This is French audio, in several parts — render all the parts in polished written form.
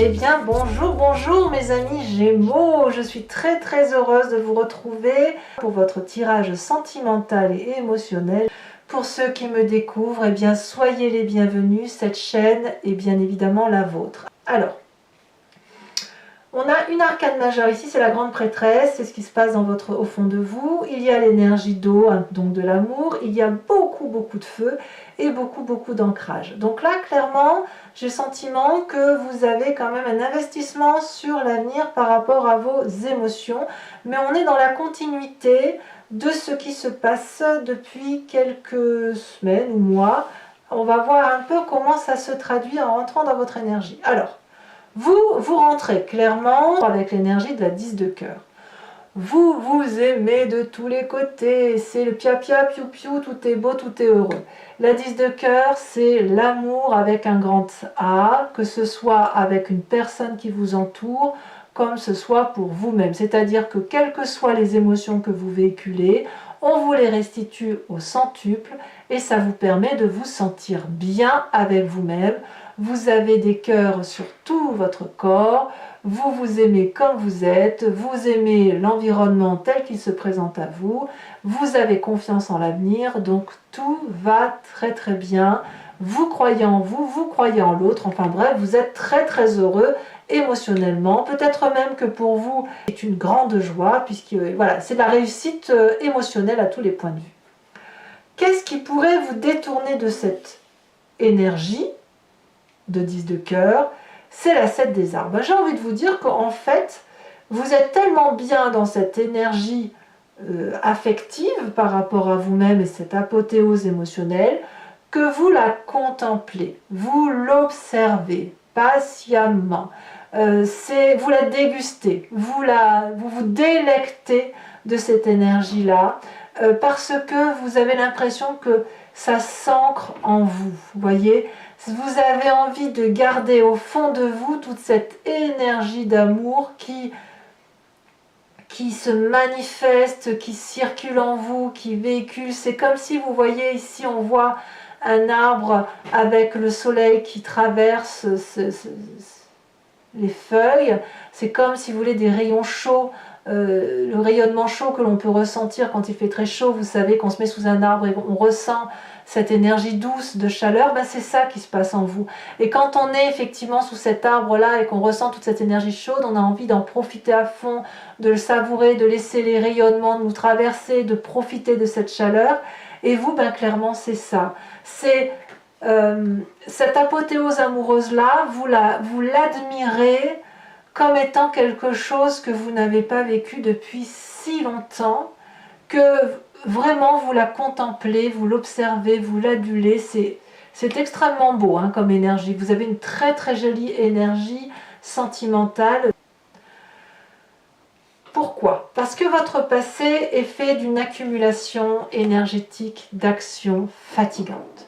Eh bien, bonjour, bonjour mes amis Gémeaux, je suis très heureuse de vous retrouver pour votre tirage sentimental et émotionnel. Pour ceux qui me découvrent, eh bien, soyez les bienvenus, cette chaîne est bien évidemment la vôtre. Alors, on a une arcane majeure ici, c'est la grande prêtresse, c'est ce qui se passe au fond de vous. Il y a l'énergie d'eau, donc de l'amour, il y a beaucoup de feu et beaucoup d'ancrage. Donc là, clairement, j'ai le sentiment que vous avez quand même un investissement sur l'avenir par rapport à vos émotions, mais on est dans la continuité de ce qui se passe depuis quelques semaines ou mois. On va voir un peu comment ça se traduit en rentrant dans votre énergie. Alors, vous rentrez clairement avec l'énergie de la 10 de cœur. Vous aimez de tous les côtés, c'est le pia-pia, piou-piou, tout est beau, tout est heureux. La 10 de cœur, c'est l'amour avec un grand A, que ce soit avec une personne qui vous entoure, comme ce soit pour vous-même. C'est-à-dire que quelles que soient les émotions que vous véhiculez, on vous les restitue au centuple et ça vous permet de vous sentir bien avec vous-même. Vous avez des cœurs sur tout votre corps, vous vous aimez comme vous êtes, vous aimez l'environnement tel qu'il se présente à vous, vous avez confiance en l'avenir, donc tout va très bien. Vous croyez en vous, vous croyez en l'autre, enfin bref, vous êtes très heureux émotionnellement. Peut-être même que pour vous, c'est une grande joie, puisque voilà, c'est la réussite émotionnelle à tous les points de vue. Qu'est-ce qui pourrait vous détourner de cette énergie de 10 de cœur? C'est la 7 des arbres. J'ai envie de vous dire qu'en fait, vous êtes tellement bien dans cette énergie affective par rapport à vous-même et cette apothéose émotionnelle que vous la contemplez, vous l'observez patiemment, vous la dégustez, vous vous délectez de cette énergie-là parce que vous avez l'impression que ça s'ancre en vous, vous voyez. Vous avez envie de garder au fond de vous toute cette énergie d'amour qui se manifeste, qui circule en vous, qui véhicule. C'est comme si vous voyez ici, on voit un arbre avec le soleil qui traverse les feuilles. C'est comme si vous voulez des rayons chauds. Le rayonnement chaud que l'on peut ressentir quand il fait très chaud, vous savez qu'on se met sous un arbre et on ressent cette énergie douce de chaleur, ben c'est ça qui se passe en vous. Et quand on est effectivement sous cet arbre-là et qu'on ressent toute cette énergie chaude, on a envie d'en profiter à fond, de le savourer, de laisser les rayonnements nous traverser, de profiter de cette chaleur. Et vous, ben clairement, c'est ça. C'est cette apothéose amoureuse-là, vous l'admirez comme étant quelque chose que vous n'avez pas vécu depuis si longtemps, que vraiment vous la contemplez, vous l'observez, vous l'adulez. C'est extrêmement beau hein, comme énergie. Vous avez une très jolie énergie sentimentale. Pourquoi? Parce que votre passé est fait d'une accumulation énergétique d'actions fatigantes.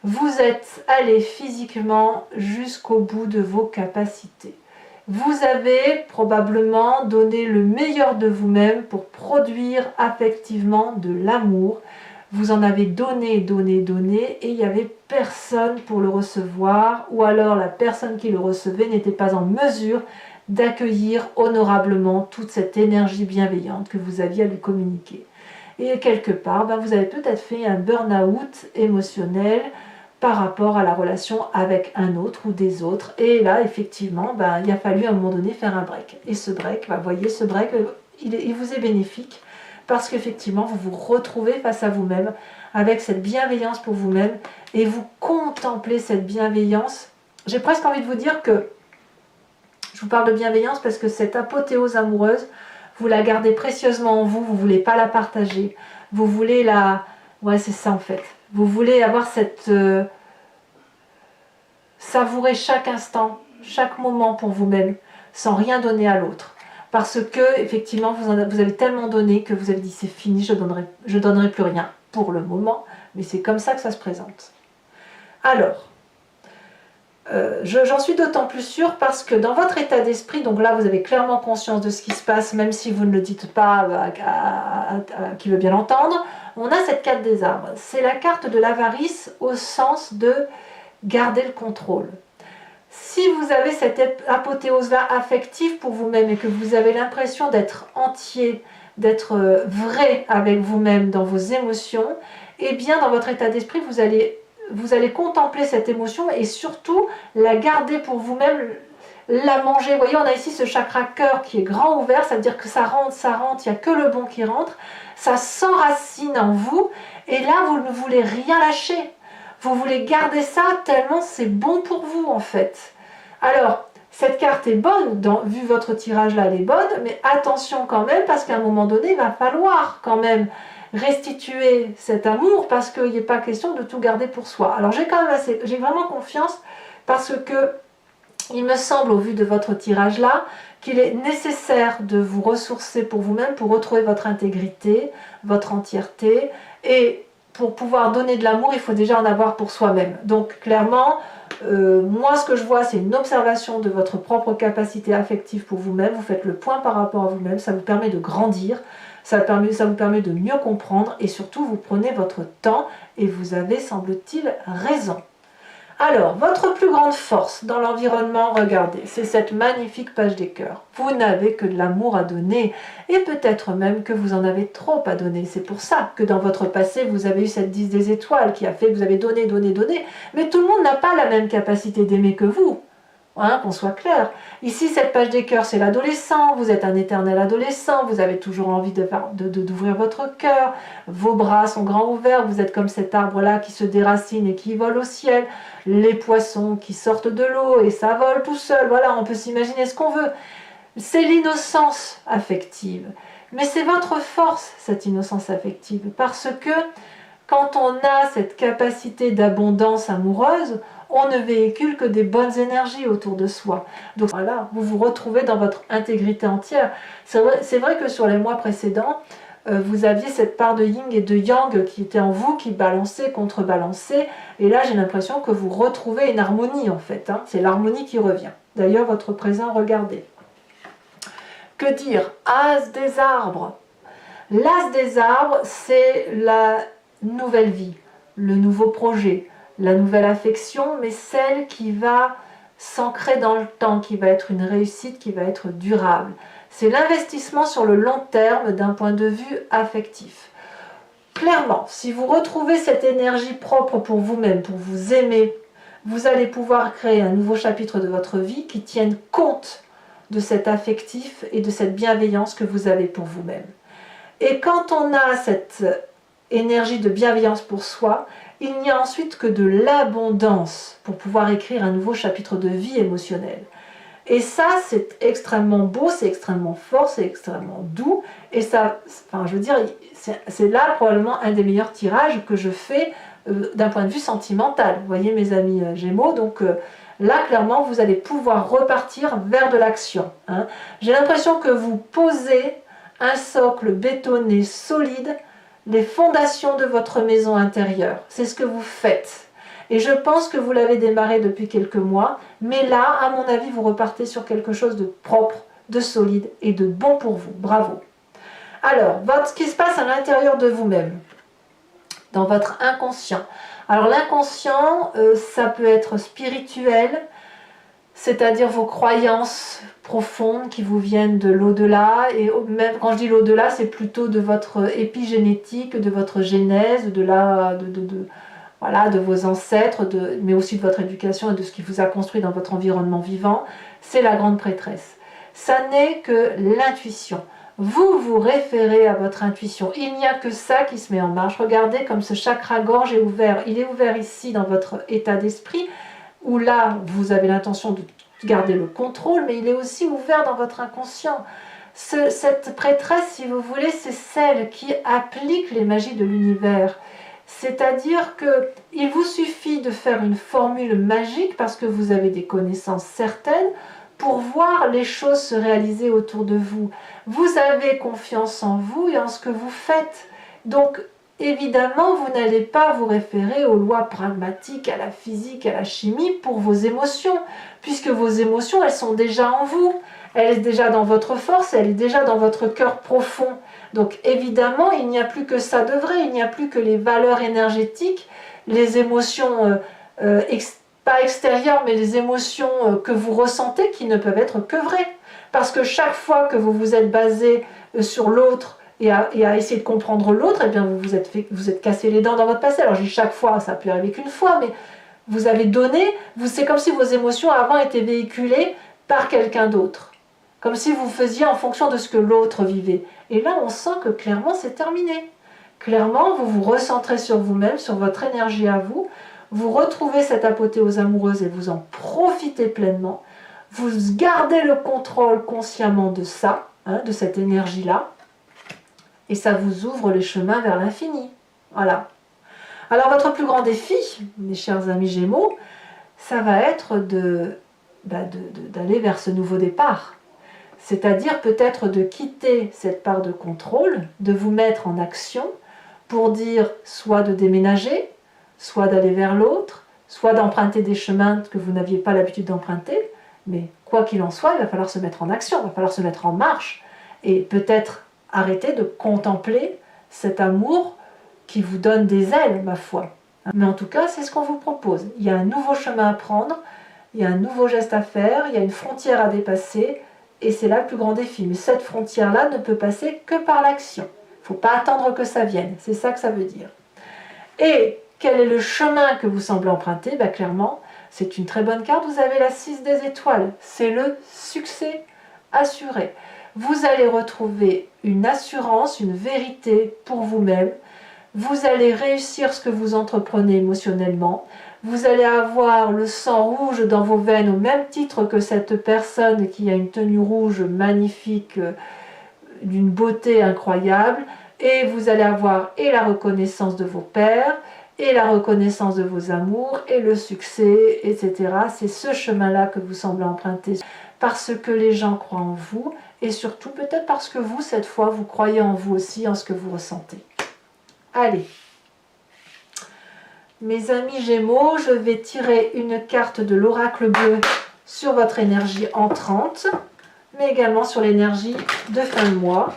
Vous êtes allé physiquement jusqu'au bout de vos capacités. Vous avez probablement donné le meilleur de vous-même pour produire affectivement de l'amour. Vous en avez donné et il n'y avait personne pour le recevoir, ou alors la personne qui le recevait n'était pas en mesure d'accueillir honorablement toute cette énergie bienveillante que vous aviez à lui communiquer. Et quelque part, vous avez peut-être fait un burn-out émotionnel par rapport à la relation avec un autre ou des autres. Et là, effectivement, il a fallu à un moment donné faire un break. Et ce break, vous voyez, ce break, il vous est bénéfique parce qu'effectivement, vous vous retrouvez face à vous-même avec cette bienveillance pour vous-même et vous contemplez cette bienveillance. J'ai presque envie de vous dire que, je vous parle de bienveillance parce que cette apothéose amoureuse, vous la gardez précieusement en vous, vous ne voulez pas la partager. Vous voulez la... Ouais, c'est ça en fait. Vous voulez avoir cette... savourer chaque instant, chaque moment pour vous-même, sans rien donner à l'autre. Parce que, effectivement, vous avez tellement donné que vous avez dit c'est fini, je donnerai plus rien pour le moment. Mais c'est comme ça que ça se présente. Alors, j'en suis d'autant plus sûre parce que dans votre état d'esprit, donc là vous avez clairement conscience de ce qui se passe, même si vous ne le dites pas à qui veut bien l'entendre, on a cette carte des arbres. C'est la carte de l'avarice au sens de garder le contrôle. Si vous avez cette apothéose-là affective pour vous-même et que vous avez l'impression d'être entier, d'être vrai avec vous-même dans vos émotions, eh bien dans votre état d'esprit, vous allez contempler cette émotion et surtout la garder pour vous-même, la manger. Vous voyez, on a ici ce chakra cœur qui est grand ouvert, ça veut dire que ça rentre, il n'y a que le bon qui rentre, ça s'enracine en vous et là, vous ne voulez rien lâcher. Vous voulez garder ça tellement c'est bon pour vous en fait. Alors, cette carte est bonne, vu votre tirage là, elle est bonne, mais attention quand même parce qu'à un moment donné, il va falloir quand même restituer cet amour parce qu'il n'est pas question de tout garder pour soi. Alors j'ai vraiment confiance parce que il me semble au vu de votre tirage là qu'il est nécessaire de vous ressourcer pour vous-même pour retrouver votre intégrité, votre entièreté et pour pouvoir donner de l'amour, il faut déjà en avoir pour soi-même. Donc clairement, moi ce que je vois c'est une observation de votre propre capacité affective pour vous-même, vous faites le point par rapport à vous-même, ça vous permet de grandir, ça vous permet de mieux comprendre et surtout vous prenez votre temps et vous avez semble-t-il raison. Alors, votre plus grande force dans l'environnement, regardez, c'est cette magnifique page des cœurs. Vous n'avez que de l'amour à donner et peut-être même que vous en avez trop à donner. C'est pour ça que dans votre passé, vous avez eu cette 10 des étoiles qui a fait que vous avez donné, donné, donné. Mais tout le monde n'a pas la même capacité d'aimer que vous. Hein, qu'on soit clair. Ici, cette page des cœurs, c'est l'adolescent. Vous êtes un éternel adolescent. Vous avez toujours envie d'ouvrir votre cœur. Vos bras sont grands ouverts. Vous êtes comme cet arbre-là qui se déracine et qui vole au ciel. Les poissons qui sortent de l'eau et ça vole tout seul. Voilà, on peut s'imaginer ce qu'on veut. C'est l'innocence affective. Mais c'est votre force, cette innocence affective. Parce que quand on a cette capacité d'abondance amoureuse, on ne véhicule que des bonnes énergies autour de soi. Donc voilà, vous vous retrouvez dans votre intégrité entière. C'est vrai que sur les mois précédents, vous aviez cette part de yin et de yang qui était en vous, qui balançait, contrebalançait. Et là, j'ai l'impression que vous retrouvez une harmonie en fait. Hein. C'est l'harmonie qui revient. D'ailleurs, votre présent, regardez. Que dire? As des arbres. L'as des arbres, c'est la nouvelle vie, le nouveau projet, la nouvelle affection, mais celle qui va s'ancrer dans le temps, qui va être une réussite, qui va être durable. C'est l'investissement sur le long terme d'un point de vue affectif. Clairement, si vous retrouvez cette énergie propre pour vous-même, pour vous aimer, vous allez pouvoir créer un nouveau chapitre de votre vie qui tienne compte de cet affectif et de cette bienveillance que vous avez pour vous-même. Et quand on a cette énergie de bienveillance pour soi, il n'y a ensuite que de l'abondance pour pouvoir écrire un nouveau chapitre de vie émotionnelle. Et ça, c'est extrêmement beau, c'est extrêmement fort, c'est extrêmement doux. Et ça, enfin, je veux dire, c'est là probablement un des meilleurs tirages que je fais d'un point de vue sentimental. Vous voyez mes amis Gémeaux, donc là, clairement, vous allez pouvoir repartir vers de l'action. Hein. J'ai l'impression que vous posez un socle bétonné solide, les fondations de votre maison intérieure. C'est ce que vous faites. Et je pense que vous l'avez démarré depuis quelques mois, mais là, à mon avis, vous repartez sur quelque chose de propre, de solide et de bon pour vous. Bravo. Alors, ce qui se passe à l'intérieur de vous-même, dans votre inconscient. Alors l'inconscient, ça peut être spirituel, c'est-à-dire vos croyances profondes qui vous viennent de l'au-delà, et même quand je dis l'au-delà, c'est plutôt de votre épigénétique, de votre genèse, voilà, de vos ancêtres, mais aussi de votre éducation et de ce qui vous a construit dans votre environnement vivant. C'est la grande prêtresse. Ça n'est que l'intuition. Vous vous référez à votre intuition. Il n'y a que ça qui se met en marche. Regardez comme ce chakra-gorge est ouvert. Il est ouvert ici dans votre état d'esprit, où là, vous avez l'intention de garder le contrôle, mais il est aussi ouvert dans votre inconscient. Cette prêtresse, si vous voulez, c'est celle qui applique les magies de l'univers. C'est-à-dire qu'il vous suffit de faire une formule magique, parce que vous avez des connaissances certaines, pour voir les choses se réaliser autour de vous. Vous avez confiance en vous et en ce que vous faites. Donc, évidemment, vous n'allez pas vous référer aux lois pragmatiques, à la physique, à la chimie pour vos émotions, puisque vos émotions, elles sont déjà en vous. Elle est déjà dans votre force, elle est déjà dans votre cœur profond. Donc, évidemment, il n'y a plus que ça de vrai, il n'y a plus que les valeurs énergétiques, les émotions pas extérieures, mais les émotions que vous ressentez qui ne peuvent être que vraies. Parce que chaque fois que vous vous êtes basé sur l'autre et à essayer de comprendre l'autre, eh bien vous êtes cassé les dents dans votre passé. Alors je dis chaque fois, ça peut arriver qu'une fois, mais vous avez donné, c'est comme si vos émotions avant étaient véhiculées par quelqu'un d'autre. Comme si vous faisiez en fonction de ce que l'autre vivait. Et là, on sent que clairement, c'est terminé. Clairement, vous vous recentrez sur vous-même, sur votre énergie à vous. Vous retrouvez cette apothéose amoureuse et vous en profitez pleinement. Vous gardez le contrôle consciemment de ça, hein, de cette énergie-là. Et ça vous ouvre les chemins vers l'infini. Voilà. Alors, votre plus grand défi, mes chers amis Gémeaux, ça va être d'aller vers ce nouveau départ. C'est-à-dire peut-être de quitter cette part de contrôle, de vous mettre en action pour dire soit de déménager, soit d'aller vers l'autre, soit d'emprunter des chemins que vous n'aviez pas l'habitude d'emprunter. Mais quoi qu'il en soit, il va falloir se mettre en action, il va falloir se mettre en marche et peut-être arrêter de contempler cet amour qui vous donne des ailes, ma foi. Mais en tout cas, c'est ce qu'on vous propose. Il y a un nouveau chemin à prendre, il y a un nouveau geste à faire, il y a une frontière à dépasser, et c'est là le plus grand défi. Mais cette frontière-là ne peut passer que par l'action. Il ne faut pas attendre que ça vienne, c'est ça que ça veut dire. Et quel est le chemin que vous semblez emprunter? Clairement, c'est une très bonne carte, vous avez la 6 des étoiles. C'est le succès assuré. Vous allez retrouver une assurance, une vérité pour vous-même. Vous allez réussir ce que vous entreprenez émotionnellement. Vous allez avoir le sang rouge dans vos veines au même titre que cette personne qui a une tenue rouge magnifique, d'une beauté incroyable. Et vous allez avoir et la reconnaissance de vos pairs, et la reconnaissance de vos amours, et le succès, etc. C'est ce chemin-là que vous semblez emprunter parce que les gens croient en vous, et surtout peut-être parce que vous, cette fois, vous croyez en vous aussi, en ce que vous ressentez. Allez, mes amis Gémeaux, je vais tirer une carte de l'oracle bleu sur votre énergie entrante, mais également sur l'énergie de fin de mois.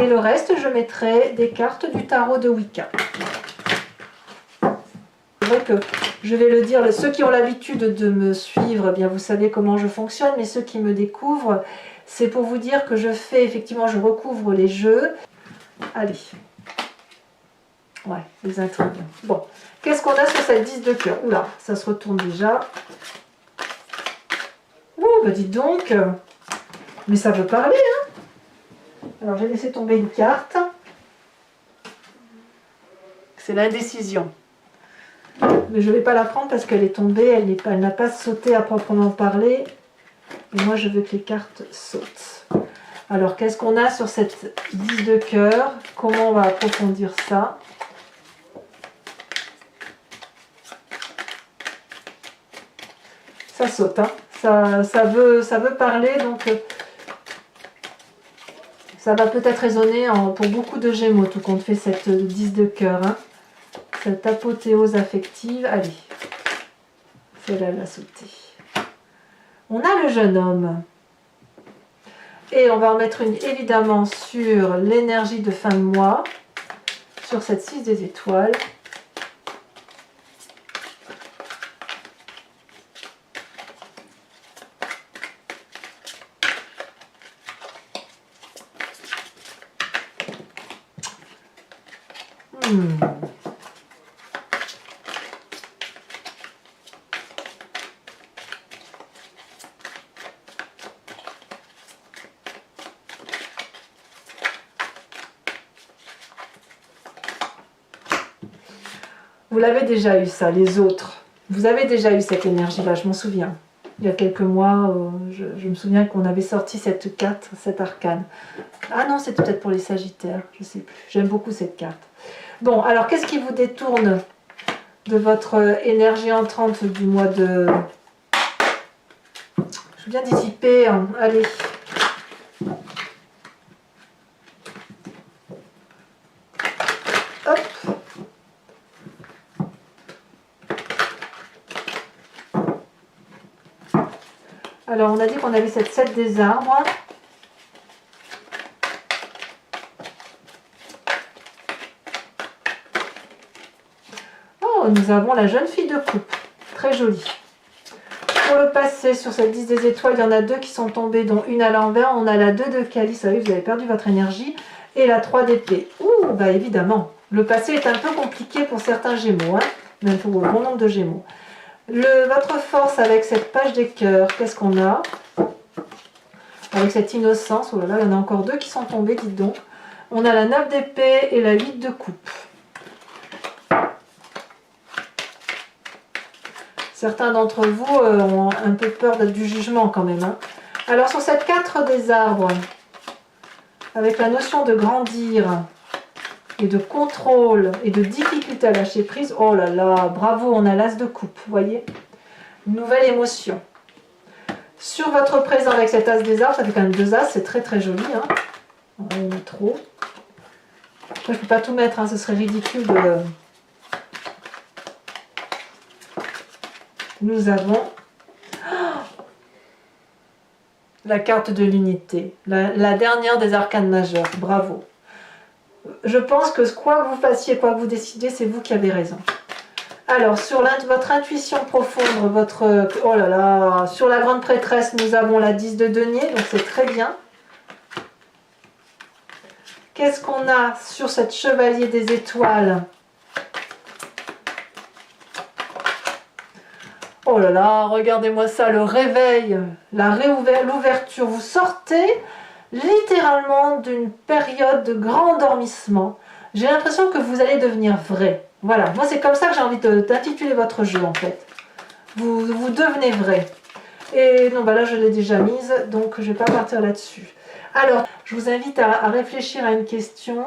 Et le reste, je mettrai des cartes du tarot de Wicca. C'est vrai que je vais le dire, ceux qui ont l'habitude de me suivre, eh bien vous savez comment je fonctionne, mais ceux qui me découvrent, c'est pour vous dire que je fais, effectivement, je recouvre les jeux. Allez. Ouais, les intrigues. Bon, qu'est-ce qu'on a sur cette 10 de cœur? Oula, ça se retourne déjà. Ouh, bah dites donc. Mais ça veut parler, hein. Alors, j'ai laissé tomber une carte. C'est l'indécision. Mais je ne vais pas la prendre parce qu'elle est tombée, elle n'a pas sauté à proprement parler. Et moi, je veux que les cartes sautent. Alors, qu'est-ce qu'on a sur cette 10 de cœur? Comment on va approfondir ça? Ça saute, hein. Ça veut parler, donc ça va peut-être résonner pour beaucoup de Gémeaux, tout compte fait cette 10 de cœur, hein. Cette apothéose affective. Allez, celle-là, elle a sauté. On a le jeune homme. Et on va en mettre une évidemment sur l'énergie de fin de mois, sur cette 6 des étoiles. Vous l'avez déjà eu ça, les autres. Vous avez déjà eu cette énergie-là, je m'en souviens. Il y a quelques mois, je me souviens qu'on avait sorti cette carte, cette arcane. Ah non, c'était peut-être pour les Sagittaires, je ne sais plus. J'aime beaucoup cette carte. Bon, alors qu'est-ce qui vous détourne de votre énergie entrante du mois de... Je viens d'y typer, hein. Allez. Hop. Alors, on a dit qu'on avait cette 7 des arbres. Oh, nous avons la jeune fille de coupe. Très jolie. Pour le passé, sur cette 10 des étoiles, il y en a 2 qui sont tombées, dont une à l'envers. On a la 2 de calice, vous avez perdu votre énergie. Et la 3 d'épée. Ouh, bah évidemment. Le passé est un peu compliqué pour certains Gémeaux, hein, même pour un bon nombre de Gémeaux. Votre force avec cette page des cœurs, qu'est-ce qu'on a? Avec cette innocence, oh là là, il y en a encore 2 qui sont tombés, dites donc. On a la 9 d'épée et la 8 de coupe. Certains d'entre vous ont un peu peur du jugement quand même. Hein. Alors sur cette 4 des arbres, avec la notion de grandir et de contrôle et de difficulté à lâcher prise, oh là là, bravo, on a l'as de coupe, vous voyez? Une nouvelle émotion. Sur votre présent avec cet as des arbres, ça fait quand même 2 as, c'est très très joli. Hein. On va en mettre trop. Après, je ne peux pas tout mettre, hein, ce serait ridicule de... Nous avons la carte de l'unité, la dernière des arcanes majeures. Bravo. Je pense que quoi que vous fassiez, quoi que vous décidiez, c'est vous qui avez raison. Alors, sur votre intuition profonde, votre... Oh là là, sur la grande prêtresse, nous avons la 10 de denier, donc c'est très bien. Qu'est-ce qu'on a sur cette chevalier des étoiles? Oh là là, regardez-moi ça, le réveil, l'ouverture. Vous sortez littéralement d'une période de grand endormissement. J'ai l'impression que vous allez devenir vrai. Voilà, moi c'est comme ça que j'ai envie d'intituler votre jeu en fait. Vous devenez vrai. Et non, bah là je l'ai déjà mise, donc je ne vais pas partir là-dessus. Alors, je vous invite à réfléchir à une question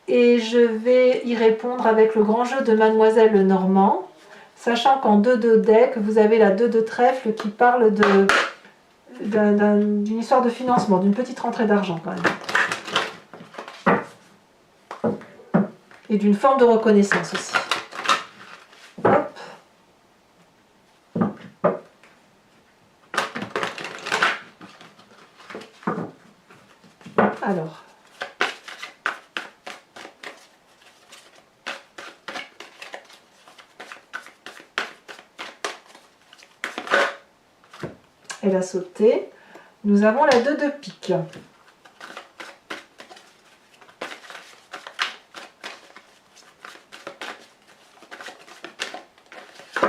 et je vais y répondre avec le grand jeu de Mademoiselle Lenormand. Sachant qu'en 2 de deck, vous avez la 2 de trèfle qui parle d'une histoire de financement, d'une petite rentrée d'argent quand même. Et d'une forme de reconnaissance aussi. Hop. Alors. Elle a sauté. Nous avons la 2 de pique.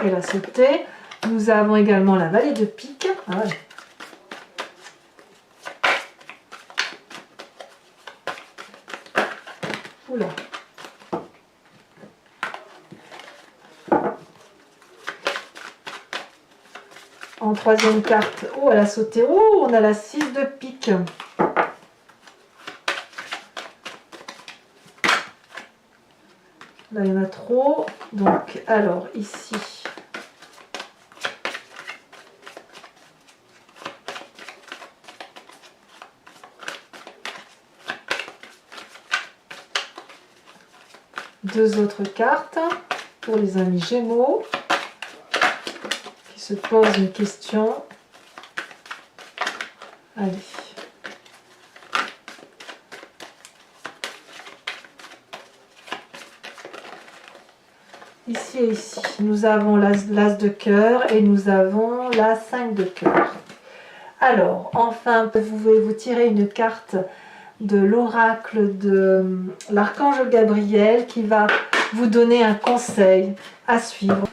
Elle a sauté. Nous avons également la vallée de pique. Ah ouais. Oula. En 3e carte, oh elle a sauté, oh on a la 6 de pique. Là il y en a trop, donc alors ici. Deux autres cartes pour les amis Gémeaux. Se pose une question. Allez. Ici et ici, nous avons l'as de cœur et nous avons la 5 de cœur. Alors, enfin, vous pouvez vous tirer une carte de l'oracle de l'archange Gabriel qui va vous donner un conseil à suivre.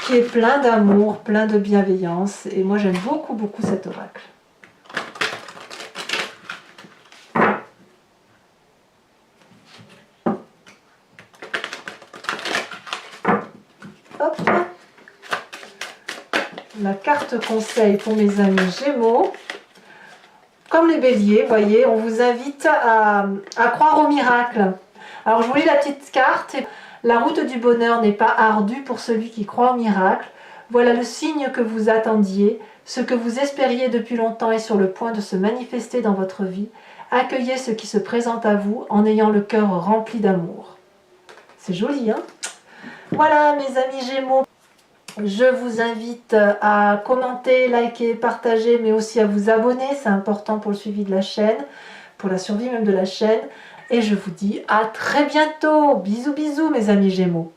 Qui est plein d'amour, plein de bienveillance. Et moi, j'aime beaucoup, beaucoup cet oracle. Hop. La carte conseil pour mes amis Gémeaux. Comme les béliers, voyez, on vous invite à croire au miracle. Alors, je vous lis la petite carte. La route du bonheur n'est pas ardue pour celui qui croit au miracle. Voilà le signe que vous attendiez. Ce que vous espériez depuis longtemps est sur le point de se manifester dans votre vie. Accueillez ce qui se présente à vous en ayant le cœur rempli d'amour. C'est joli, hein? Voilà, mes amis Gémeaux. Je vous invite à commenter, liker, partager, mais aussi à vous abonner. C'est important pour le suivi de la chaîne, pour la survie même de la chaîne. Et je vous dis à très bientôt. Bisous, bisous mes amis Gémeaux.